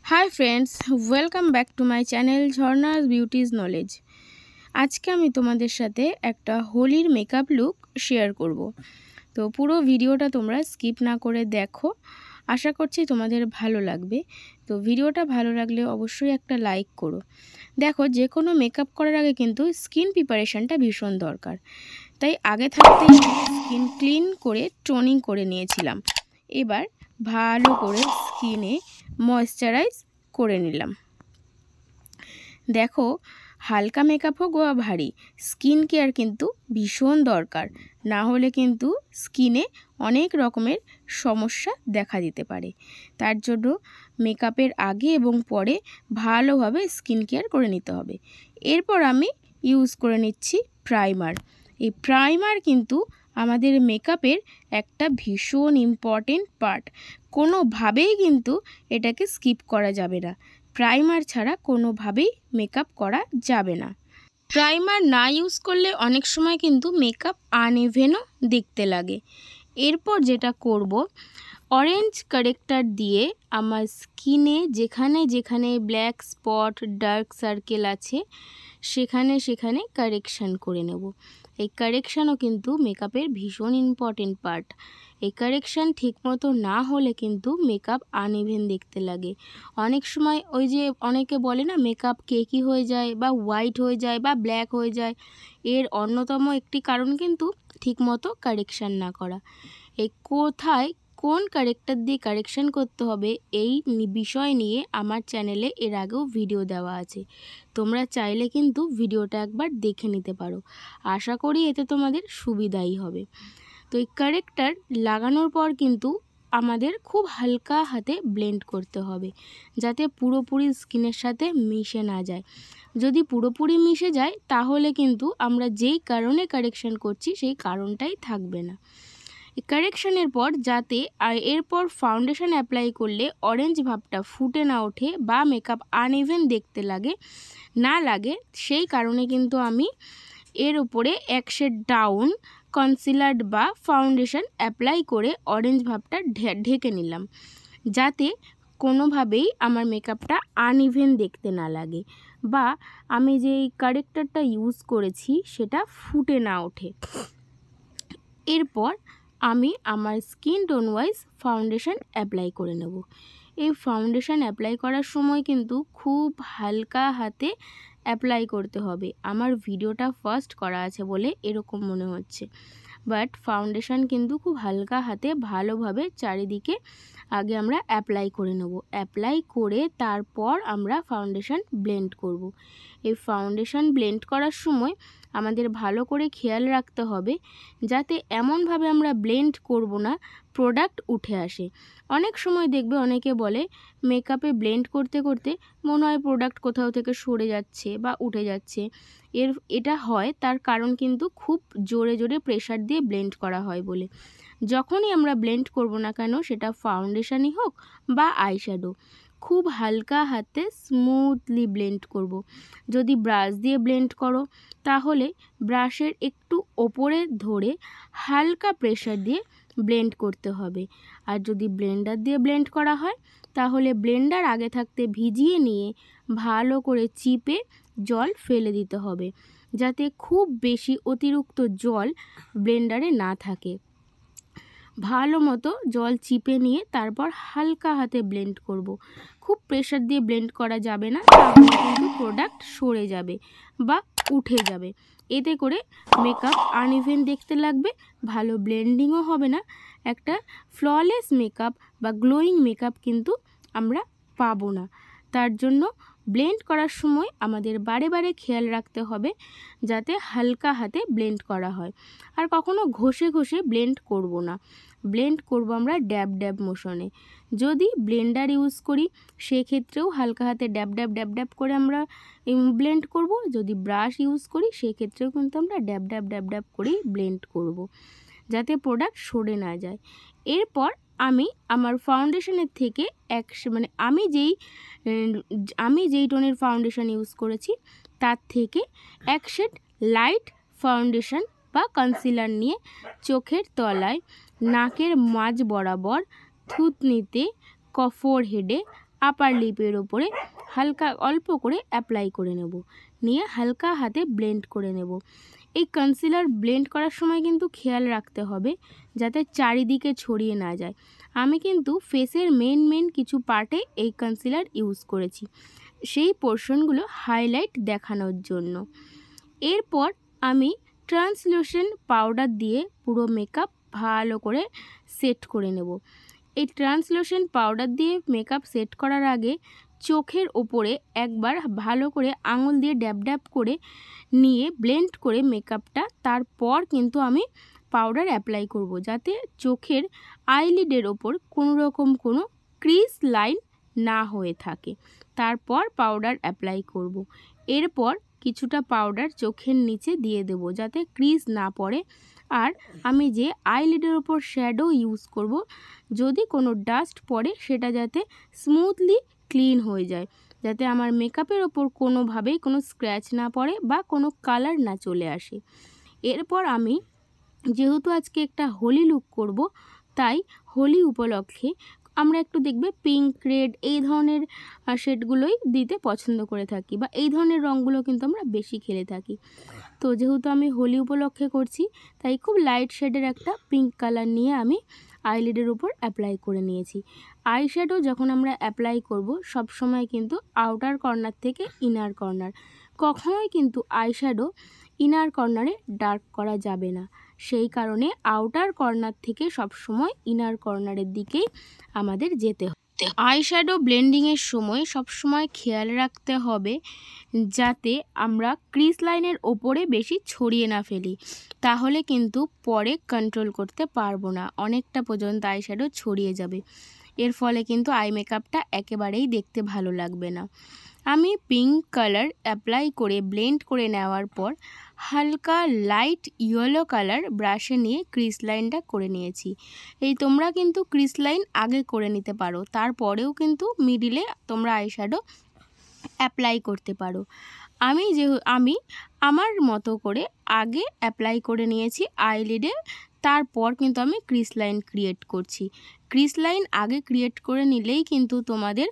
High friends welcome back to my channel Jharna's beauties knowledge. आज के आमी तोमादेर साथे एकटा होलिर मेकअप लुक शेयर करब। तो पुरो भिडियोटा तोमरा स्किप ना करे देखो, आशा करछि तोमादेर भालो लागबे। तो भिडियोटा भालो लागले अवश्यई एकटा लाइक करो। देखो जे कोनो मेकअप करार आगे किन्तु स्किन प्रिपारेशनटा भीषण दरकार, ताई आगे थाकतेई स्किन क्लिन करे टनिंग करे निয়েছিলাম। एबार भालो करे स्किने मयश्चाराइज करे निलाम। देखो हालका मेकअप होक बा भारी स्किन केयार किन्तु भीषण दरकार, ना होले किन्तु स्किने अनेक रकमेर समस्या देखा दिते पारे। तार जोन्नो मेकअपेर आगे एबं परे भालोभाबे स्किन केयार करे निते होबे। एरपर आमी यूज करे निচ্ছি प्राइमार। এই प्राइमार किन्तु आमादेर मेकअपेर एकटा भीषण इम्पर्टेंट पार्ट, कोनोभावेई किन्तु एटाके स्किप करा जाबे ना। प्राइमार छाड़ा कोनोभावेई मेकअप करा जाबे ना। प्राइमार ना यूज करले अनेक समय किन्तु मेकअप आनइभेनও देखते लागे। एरपर जेटा करब, ऑरेंज करेक्टर दिए आमार स्किने जेखाने जेखाने ब्लैक स्पट डार्क सार्केल आछे सेखाने सेखाने कारेक्शन करे नेब। এই কারেকশানও কিন্তু মেকআপের ভীষণ ইম্পর্টেন্ট পার্ট। এই কারেকশান ঠিকমতো না হলে কিন্তু মেকআপ আনইভেন দেখতে লাগে। অনেক সময় ওই যে অনেকে বলে না মেকআপ কেকি হয়ে যায় বা হোয়াইট হয়ে যায় বা ব্ল্যাক হয়ে যায়, এর অন্যতম একটি কারণ কিন্তু ঠিকমতো কারেকশান না করা। এই কোথায় কোন কারেক্টার দিয়ে কারেকশান করতে হবে এই বিষয় নিয়ে আমার চ্যানেলে এর আগেও ভিডিও দেওয়া আছে, তোমরা চাইলে কিন্তু ভিডিওটা একবার দেখে নিতে পারো। আশা করি এতে তোমাদের সুবিধাই হবে। তো এই কারেক্টার লাগানোর পর কিন্তু আমাদের খুব হালকা হাতে ব্লেন্ড করতে হবে যাতে পুরোপুরি স্কিনের সাথে মিশে না যায়। যদি পুরোপুরি মিশে যায় তাহলে কিন্তু আমরা যেই কারণে কারেকশান করছি সেই কারণটাই থাকবে না। কারেকশানের পর যাতে এরপর ফাউন্ডেশন অ্যাপ্লাই করলে অরেঞ্জ ভাবটা ফুটে না ওঠে বা মেকআপ আনইভেন দেখতে না লাগে সেই কারণে কিন্তু আমি এর উপরে এক শেড ডাউন কনসিলার বা ফাউন্ডেশন অ্যাপ্লাই করে অরেঞ্জ ভাবটা ঢেকে নিলাম, যাতে কোনোভাবেই আমার মেকআপটা আনইভেন দেখতে না লাগে বা আমি যেই কারেক্টারটা ইউজ করেছি সেটা ফুটে না ওঠে। এরপর আমি আমার skin tone wise foundation apply করে নেব। এই ফাউন্ডেশন অ্যাপ্লাই করার সময় কিন্তু খুব হালকা হাতে অ্যাপ্লাই করতে হবে। আমার ভিডিওটা ফার্স্ট করা আছে বলে এরকম মনে হচ্ছে, বাট ফাউন্ডেশন কিন্তু খুব হালকা হাতে ভালোভাবে চারিদিকে আগে আমরা অ্যাপ্লাই করে নেব। অ্যাপ্লাই করে তারপর আমরা ফাউন্ডেশন ব্লেন্ড করব। এই ফাউন্ডেশন ব্লেন্ড করার সময় আমাদের ভালো করে খেয়াল রাখতে হবে যাতে এমনভাবে আমরা ব্লেন্ড করব না প্রোডাক্ট উঠে আসে। অনেক সময় দেখবে অনেকে বলে মেকআপে ব্লেন্ড করতে করতে মনে হয় প্রোডাক্ট কোথাও থেকে সরে যাচ্ছে বা উঠে যাচ্ছে। এটা হয় তার কারণ কিন্তু খুব জোরে জোরে প্রেশার দিয়ে ব্লেন্ড করা হয় বলে। যখনই আমরা ব্লেন্ড করব না কেন, সেটা ফাউন্ডেশনই হোক বা আইশ্যাডো, খুব হালকা হাতে স্মুথলি ব্লেন্ড করব। যদি ব্রাশ দিয়ে ব্লেন্ড করো তাহলে ব্রাশের একটু ওপরে ধরে হালকা প্রেশার দিয়ে ব্লেন্ড করতে হবে। আর যদি ব্লেন্ডার দিয়ে ব্লেন্ড করা হয় তাহলে ব্লেন্ডার আগে থাকতে ভিজিয়ে নিয়ে ভালো করে চিপে জল ফেলে দিতে হবে, যাতে খুব বেশি অতিরিক্ত জল ব্লেন্ডারে না থাকে। ভালো মতো জল চিপে নিয়ে তারপর হালকা হাতে ব্লেন্ড করব। খুব প্রেশার দিয়ে ব্লেন্ড করা যাবে না, তাহলে কিন্তু প্রোডাক্ট সরে যাবে বা উঠে যাবে। এতে করে মেকআপ আনইভেন দেখতে লাগবে, ভালো ব্লেন্ডিংও হবে না, একটা ফ্ললেস মেকআপ বা গ্লোয়িং মেকআপ কিন্তু আমরা পাবো না। তার জন্য ব্লেন্ড করার সময় আমাদের বারে বারে খেয়াল রাখতে হবে যাতে হালকা হাতে ব্লেন্ড করা হয়। আর কখনো ঘষে ঘষে ব্লেন্ড করব না, ব্লেন্ড করব আমরা ড্যাব ড্যাব মোশনে। যদি ব্লেন্ডার ইউজ করি সেক্ষেত্রেও হালকা হাতে ড্যাব ড্যাব ড্যাব ড্যাব করে আমরা ব্লেন্ড করব। যদি ব্রাশ ইউজ করি সেক্ষেত্রেও কিন্তু আমরা ড্যাব ড্যাব ড্যাব ড্যাব করেই ব্লেন্ড করব, যাতে প্রোডাক্ট সরে না যায়। এরপর আমি আমার ফাউন্ডেশনের থেকে আমি যেই টোনের ফাউন্ডেশন ইউজ করেছি তার থেকে এক শেড লাইট ফাউন্ডেশন বা কনসিলার নিয়ে চোখের তলায়, নাকের মাঝ বরাবর, থুতনিতে, ফোরহেডে আপার লিপের ওপরে হালকা অল্প করে অ্যাপ্লাই করে নেব, নিয়ে হালকা হাতে ব্লেন্ড করে নেব। এই কনসিলার ব্লেন্ড করার সময় কিন্তু খেয়াল রাখতে হবে যাতে চারিদিকে ছড়িয়ে না যায়। আমি কিন্তু ফেসের মেন কিছু পার্টে এই কনসিলার ইউজ করেছি, সেই পোর্শনগুলো হাইলাইট দেখানোর জন্য। এরপর আমি ট্রান্সলুসেন্ট পাউডার দিয়ে পুরো মেকআপ ভালো করে সেট করে নেব। এই ট্রান্সলুসেন্ট পাউডার দিয়ে মেকআপ সেট করার আগে চোখের ওপরে একবার ভালো করে আঙুল দিয়ে ড্যাব ড্যাব করে নিয়ে ব্লেন্ড করে মেকআপটা, তারপর কিন্তু আমি পাউডার অ্যাপ্লাই করব, যাতে চোখের আইলিডের ওপর কোনো রকম কোনো ক্রিজ লাইন না হয়ে থাকে। তারপর পাউডার অ্যাপ্লাই করব। এরপর কিছুটা পাউডার চোখের নিচে দিয়ে দেব যাতে ক্রিজ না পড়ে। আর আমি যে আইলিডের ওপর শ্যাডো ইউজ করব, যদি কোনো ডাস্ট পড়ে সেটা যাতে স্মুথলি ক্লিন হয়ে যায়, যাতে আমার মেকআপের ওপর কোনোভাবেই কোনো স্ক্র্যাচ না পড়ে বা কোনো কালার না চলে আসে। এরপর আমি যেহেতু আজকে একটা হোলি লুক করব, তাই হোলি উপলক্ষে আমরা একটু দেখবে পিঙ্ক, রেড এই ধরনের শেডগুলোই দিতে পছন্দ করে থাকি, বা এই ধরনের রঙগুলো কিন্তু আমরা বেশি খেলে থাকি। তো যেহেতু আমি হোলি উপলক্ষে করছি, তাই খুব লাইট শেডের একটা পিঙ্ক কালার নিয়ে আমি আইলিডের উপর অ্যাপ্লাই করে নিয়েছি। আই শ্যাডো যখন আমরা অ্যাপ্লাই করব, সব সময় কিন্তু আউটার কর্নার থেকে ইনার কর্নার, কখনোই কিন্তু আই শ্যাডো ইনার কর্নারে ডার্ক করা যাবে না। সেই কারণে আউটার কর্নার থেকে সবসময় ইনার কর্নারের দিকেই আমাদের যেতে হবে। আই শ্যাডো ব্লেন্ডিংয়ের সময় সবসময় খেয়াল রাখতে হবে যাতে আমরা ক্রিজ লাইনের ওপরে বেশি ছড়িয়ে না ফেলি, তাহলে কিন্তু পরে কন্ট্রোল করতে পারবো না, অনেকটা পর্যন্ত আই শ্যাডো ছড়িয়ে যাবে। এর ফলে কিন্তু আই মেকআপটা একেবারেই দেখতে ভালো লাগবে না। আমি পিঙ্ক কালার অ্যাপ্লাই করে ব্লেন্ড করে নেওয়ার পর হালকা লাইট ইয়েলো কালার ব্রাশে নিয়ে ক্রিজ লাইনটা করে নিয়েছি। এই তোমরা কিন্তু ক্রিজ লাইন আগে করে নিতে পারো, তারপরেও কিন্তু মিডিলে তোমরা আইশ্যাডো অ্যাপ্লাই করতে পারো। আমি আমার মতো করে আগে অ্যাপ্লাই করে নিয়েছি আইলিডে, তারপর কিন্তু আমি ক্রিজ লাইন ক্রিয়েট করছি। ক্রিজ লাইন আগে ক্রিয়েট করে নিলেই কিন্তু তোমাদের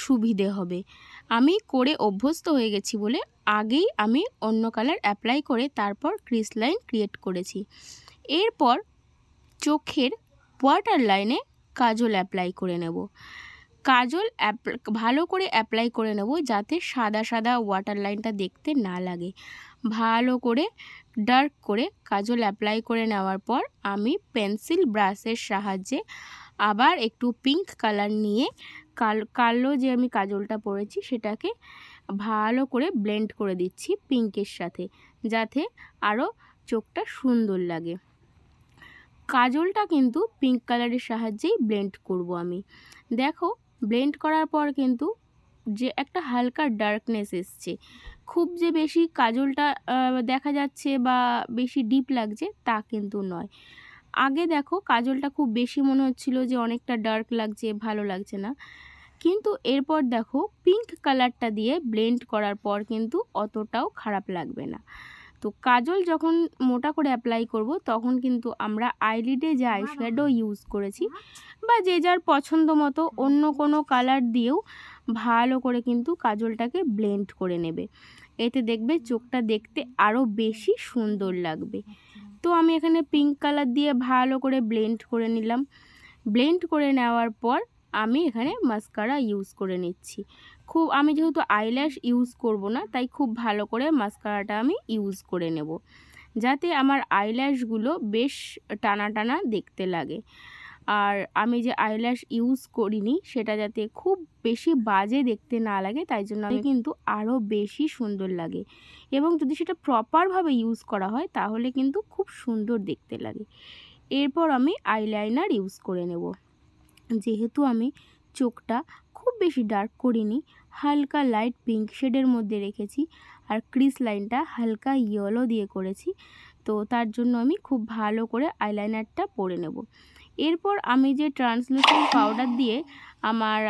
সুবিধে হবে। আমি করে অভ্যস্ত হয়ে গেছি বলে আগেই আমি অন্য কালার অ্যাপ্লাই করে তারপর ক্রিজ লাইন ক্রিয়েট করেছি। এরপর চোখের ওয়াটার লাইনে কাজল অ্যাপ্লাই করে নেব। কাজল ভালো করে অ্যাপ্লাই করে নেব যাতে সাদা সাদা ওয়াটার লাইনটা দেখতে না লাগে। ভালো করে ডার্ক করে কাজল অ্যাপ্লাই করে নেওয়ার পর আমি পেন্সিল ব্রাশের সাহায্যে আবার একটু পিঙ্ক কালার নিয়ে কালো যে আমি কাজলটা পরেছি সেটাকে ভালো করে ব্লেন্ড করে দিচ্ছি পিঙ্কের সাথে, যাতে আরও চোখটা সুন্দর লাগে। কাজলটা কিন্তু পিঙ্ক কালারের সাহায্যেই ব্লেন্ড করব আমি। দেখো ব্লেন্ড করার পর কিন্তু যে একটা হালকা ডার্কনেস এসছে, খুব যে বেশি কাজলটা দেখা যাচ্ছে বা বেশি ডিপ লাগছে তা কিন্তু নয়। আগে দেখো কাজলটা খুব বেশি মনে হচ্ছিল যে অনেকটা ডার্ক লাগছে, ভালো লাগছে না, কিন্তু এরপর দেখো পিঙ্ক কালারটা দিয়ে ব্লেন্ড করার পর কিন্তু অতটাও খারাপ লাগবে না। তো কাজল যখন মোটা করে অ্যাপ্লাই করব তখন কিন্তু আমরা আইলিডে যে আইশ্যাডো ইউজ করেছি বা যে যার পছন্দ মতো অন্য কোনো কালার দিয়েও ভালো করে কিন্তু কাজলটাকে ব্লেন্ড করে নেবে। এতে দেখবে চোখটা দেখতে আরও বেশি সুন্দর লাগবে। তো আমি এখানে পিঙ্ক কালার দিয়ে ভালো করে ব্লেন্ড করে নিলাম। ব্লেন্ড করে নেওয়ার পর আমি এখানে মাস্কারা ইউজ করে নিচ্ছি। আমি যেহেতু আইল্যাশ ইউজ করব না, তাই খুব ভালো করে মাস্কারাটা আমি ইউজ করে নেব যাতে আমার আইল্যাশগুলো বেশ টানা টানা দেখতে লাগে। আর আমি যে আইল্যাশ ইউজ করিনি সেটা যাতে খুব বেশি বাজে দেখতে না লাগে, তাই জন্য আমি কিন্তু আরও বেশি সুন্দর লাগে, এবং যদি সেটা প্রপারভাবে ইউজ করা হয় তাহলে কিন্তু খুব সুন্দর দেখতে লাগে। এরপর আমি আইলাইনার ইউজ করে নেব। যেহেতু আমি চোখটা খুব বেশি ডার্ক করিনি, হালকা লাইট পিঙ্ক শেডের মধ্যে রেখেছি আর ক্রিজ লাইনটা হালকা ইয়েলো দিয়ে করেছি, তো তার জন্য আমি খুব ভালো করে আইলাইনারটা পরে নেব। এরপর আমি যে ট্রান্সলুসেন্ট পাউডার দিয়ে আমার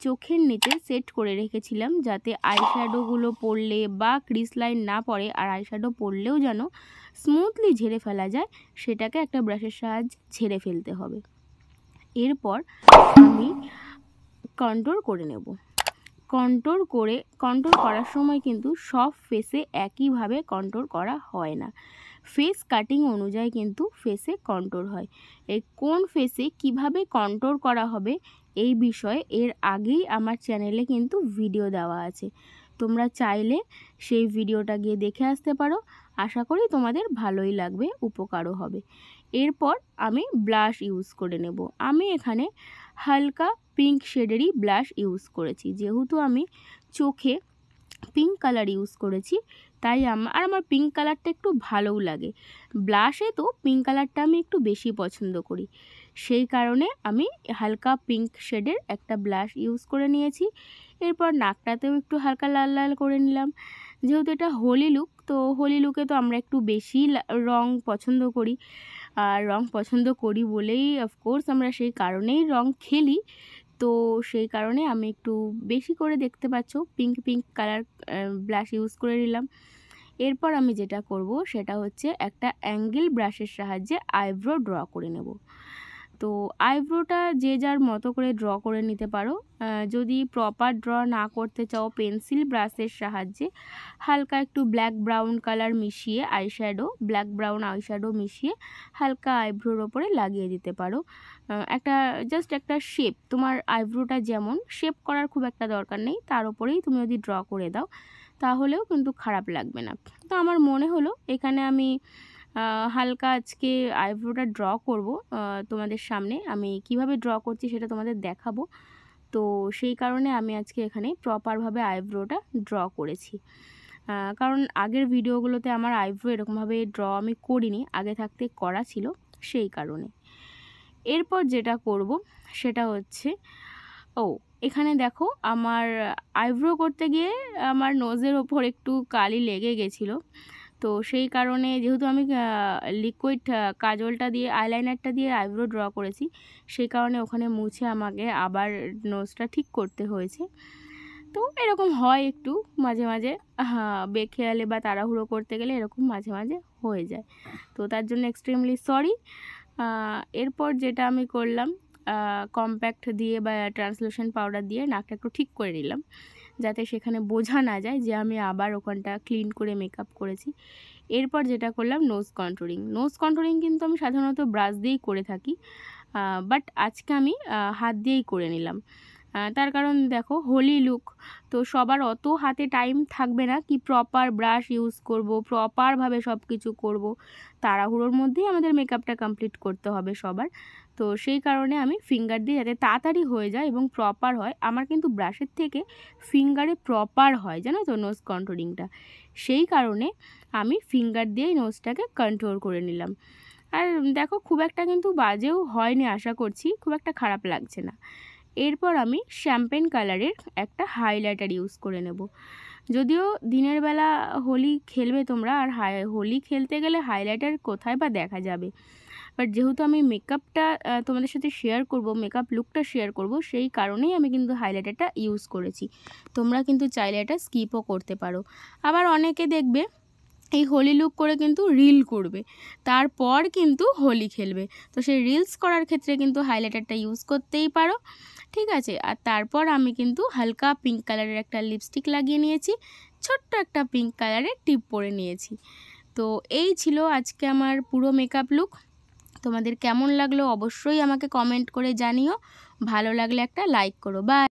চোখের নিচে সেট করে রেখেছিলাম যাতে আইশ্যাডোগুলো পরলে বা ক্রিজ লাইন না পড়ে, আর আইশ্যাডো পরলেও যেন স্মুথলি ঝেড়ে ফেলা যায়, সেটাকে একটা ব্রাশের সাহায্যে ঝেড়ে ফেলতে হবে। এরপর আমি কন্ট্রোল করে নেব। কন্ট্রোল করার সময় কিন্তু সব ফেসে একইভাবে কন্ট্রোল করা হয় না, ফেস কাটিং অনুযায়ী কিন্তু ফেসে কন্ট্রোল হয়। এই কোন ফেসে কিভাবে কন্ট্রোল করা হবে এই বিষয়ে এর আগেই আমার চ্যানেলে কিন্তু ভিডিও দেওয়া আছে, তোমরা চাইলে সেই ভিডিওটা গিয়ে দেখে আসতে পারো। আশা করি তোমাদের ভালোই লাগবে, উপকারও হবে। এরপর আমি ব্লাশ ইউজ করে নেব। আমি এখানে হালকা পিঙ্ক শেডেরই ব্লাশ ইউজ করেছি, যেহেতু আমি চোখে পিঙ্ক কালার ইউজ করেছি তাই আমার পিঙ্ক কালারটা একটু ভালোও লাগে। ব্লাশে তো পিঙ্ক কালারটা আমি একটু বেশি পছন্দ করি, সেই কারণে আমি হালকা পিঙ্ক শেডের একটা ব্লাশ ইউজ করে নিয়েছি। এরপর নাকটাতেও একটু হালকা লাল লাল করে নিলাম। যেহেতু এটা হোলি লুক, তো হোলি লুকে তো আমরা একটু বেশি রং পছন্দ করি, আর রং পছন্দ করি বলেই অফকোর্স আমরা সেই কারণেই রং খেলি। তো সেই কারণে আমি একটু বেশি করে, দেখতে পাচ্ছ, পিঙ্ক কালার ব্লাশ ইউজ করে নিলাম। এরপর আমি যেটা করব সেটা হচ্ছে একটা অ্যাঙ্গেল ব্রাশের সাহায্যে আইব্রো ড্র করে নেব। তো আইব্রোটা যে যার মতো করে ড্র করে নিতে পারো। যদি প্রপার ড্র না করতে চাও, পেন্সিল ব্রাশের সাহায্যে হালকা একটু ব্ল্যাক ব্রাউন কালার মিশিয়ে ব্ল্যাক ব্রাউন আইশ্যাডো মিশিয়ে হালকা আইব্রোর ওপরে লাগিয়ে দিতে পারো। জাস্ট একটা শেপ, তোমার আইব্রোটা যেমন শেপ করার খুব একটা দরকার নেই, তার ওপরেই তুমি যদি ড্র করে দাও তাহলেও কিন্তু খারাপ লাগবে না। তো আমার মনে হলো এখানে আমি হালকা আজকে আইব্রোটা ড্র করব, তোমাদের সামনে আমি কিভাবে ড্র করছি সেটা তোমাদের দেখাবো। তো সেই কারণে আমি আজকে এখানে প্রপারভাবে আইব্রোটা ড্র করেছি, কারণ আগের ভিডিওগুলোতে আমার আইব্রো এরকমভাবে ড্র আমি করিনি, আগে থাকতে করা ছিল সেই কারণে। এরপর যেটা করব সেটা হচ্ছে, এখানে দেখো আমার আইব্রো করতে গিয়ে আমার নোজের ওপর একটু কালি লেগে গেছিলো। তো সেই কারণে যেহেতু আমি লিকুইড কাজলটা দিয়ে, আইলাইনারটা দিয়ে আইব্রো ড্র করেছি, সেই কারণে ওখানে মুছে আমাকে আবার নোজটা ঠিক করতে হয়েছে। তো এরকম হয় একটু মাঝে মাঝে, বেখেয়ালে বা তাড়াহুড়ো করতে গেলে এরকম মাঝে মাঝে হয়ে যায়, তো তার জন্য এক্সট্রিমলি সরি। এরপর যেটা আমি করলাম, কম্প্যাক্ট দিয়ে বা ট্রান্সলুশন পাউডার দিয়ে নাকটা একটু ঠিক করে নিলাম, যাতে সেখানে বোঝা না যায় যে আমি আবার ওখানটা ক্লিন করে মেকআপ করেছি। এরপর যেটা করলাম নোজ কন্ট্রোলিং কিন্তু আমি সাধারণত ব্রাশ দিয়েই করে থাকি, বাট আজকে আমি হাত দিয়েই করে নিলাম। তার কারণ দেখো হোলি লুক, তো সবার অত হাতে টাইম থাকবে না কি প্রপার ব্রাশ ইউজ করব, প্রপারভাবে সব কিছু করব, তাড়াহুড়োর মধ্যেই আমাদের মেকআপটা কমপ্লিট করতে হবে সবার। তো সেই কারণে আমি ফিঙ্গার দিয়ে যাতে তাড়াতাড়ি হয়ে যায় এবং প্রপার হয়, আমার কিন্তু ব্রাশের থেকে ফিঙ্গারে প্রপার হয়, জানো তো নোজ কন্ট্রোলিংটা, সেই কারণে আমি ফিঙ্গার দিয়েই নোজটাকে কন্ট্রোল করে নিলাম। আর দেখো খুব একটা কিন্তু বাজেও হয়নি, আশা করছি খুব একটা খারাপ লাগছে না। এরপর আমি শ্যাম্পেন কালারের একটা হাইলাইটার ইউজ করে নেব। যদিও দিনের বেলা হোলি খেলবে তোমরা, আর হোলি খেলতে গেলে হাইলাইটার কোথায় বা দেখা যাবে, বাট যেহেতু আমি মেকআপটা তোমাদের সাথে শেয়ার করব, মেকআপ লুকটা শেয়ার করব, সেই কারণেই আমি কিন্তু হাইলাইটারটা ইউজ করেছি। তোমরা কিন্তু চাইলে এটা স্কিপও করতে পারো। আবার অনেকে দেখবে এই হোলি লুক করে কিন্তু রিল করবে, তারপর কিন্তু হোলি খেলবে, তো সেই রিলস করার ক্ষেত্রে কিন্তু হাইলাইটারটা ইউজ করতেই পারো, ঠিক আছে। আর তারপর আমি কিন্তু হালকা পিঙ্ক কালারের একটা লিপস্টিক লাগিয়ে নিয়েছি, ছোট্ট একটা পিঙ্ক কালারের টিপ পরে নিয়েছি। তো এই ছিল আজকে আমার পুরো মেকআপ লুক। তোমাদের কেমন লাগলো অবশ্যই আমাকে কমেন্ট করে জানিও, ভালো লাগলে একটা লাইক করো। বাই।